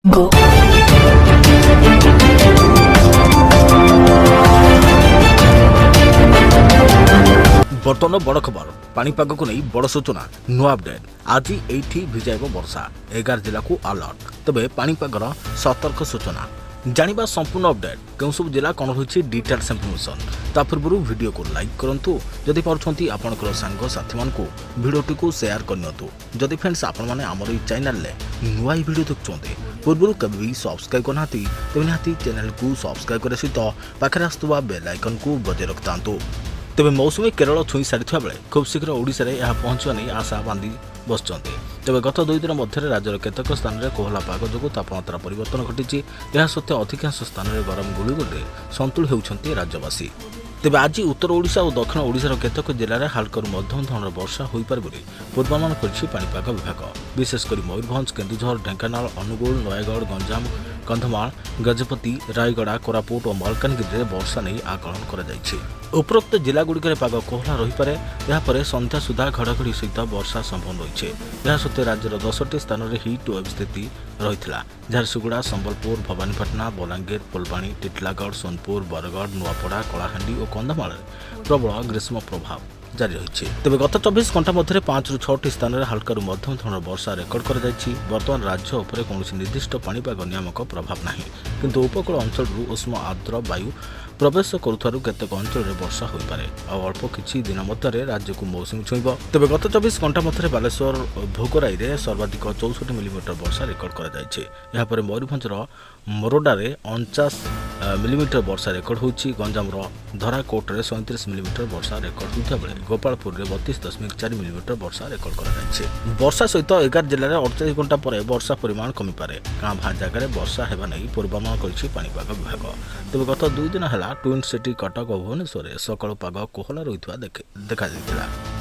Go. बर्तमान बड़ खबर पाणीपाग को नहीं बड़ सूचना नुआ अपडेट आज एठी भिजाइब वर्षा 11 जिला को अलर्ट तबे पाणीपागर सतर्क सूचना जानिबा संपूर्ण अपडेट केउ सब जिला कौन रही डिटेल्स इनफॉरमेशन ता पूर्व वीडियो को लाइक करंतु जदि पारुछंती आपनकर सांग साथी मान को वीडियोटी को शेयर करनियंतु जदि फ्रेंड्स आपण माने हमर ई चैनल ले नुआ वीडियो देखछंती पूर्व कभी भी सब्सक्राइब करनाती तेबे निहाती चैनल को सब्सक्राइब करे सहित पाखरे आस्तुवा बेल आइकन को बजे रखतांतु तेबे मौसुमी केरल छुई सारी बेले खूब शीघ्र ओडिशा रे यह पहुंचवा नहीं आशा बांधी बसचंती तेबे गत 2 दिन मध्य राज्यर केतक स्थान में कोहला पाग जो तापमात्रा परिवर्तन घटी यह सत्वे अधिकांश स्थान में गरम गुड़गुड़े संतुल होउछंती राज्यवासी तेबे आज उत्तर ओडिशा और दक्षिण ओडिशार केतक जिले में हालकरू मध्यम धरणर वर्षा हो पारे बोली पूर्वानुमान करिछि पाणीपाग विभाग विशेषकर मयूरभंज केन्दुझर ढेंकानाल अनुगुल नयगढ़ गंजाम कंधमाल गजपति रायगड़ा कोरापुट और मालकानगिरी में वर्षा नहीं आकलन कर उपरोक्त जिलागुड़िक पाग कोहला रहीपे यापर संध्या सुधा घड़घड़ी सहित वर्षा संभव रही है सत्वे राज्यर 10टी स्थान में हिट वेव स्थिति रही झारसुगुड़ा संबलपुर भवानीपाटना बलांगीर फुलबाणी टिटलागढ़ सोनपुर बरगढ़ नुआपड़ा कलाहांडी और कंधमाल प्रबल ग्रीष्म प्रभाव जारी रही तेज गत 24 घंटा मध्य 5 ରୁ 6ଟି स्थान में हालकरू मध्यम धरणर वर्षा रेकर्ड कर बर्तमान राज्य उपर कौन निर्दिष्ट पाणीपाग नियामक प्रभाव नहीं किंतु उपकूल अंचल उष्म आर्द्र वायु प्रवेश करुथारु केतेक अंचल में वर्षा हो पारे और अल्प किछि दिन मध्य राज्य को मौसुमी छुईब तेज गत 24 घंटा मध्य बालेश्वर भोगराई में सर्वाधिक 64 मिलीमीटर वर्षा रेकर्ड कर मयूरभंजर मोरडारे 49 मिलीमीटर वर्षा रेकर्ड होछि गंजाम धराकोट में 37 मिलीमीटर वर्षा रेकर्ड होता बेले गोपालपुर में 32.4 मिलीमीटर वर्षा रेकर्ड कर वर्षा सहित 11 जिले में 48 घंटा पर वर्षा परिमाण कमिपे गाँ भा जगह वर्षा होगा नहीं पूर्वानुमान कर पाणीपाग विभाग तेज गत 2 दिन है ट्विन सिटी कटक और भुवनेश्वर सकाल पाग कोहला रही देखा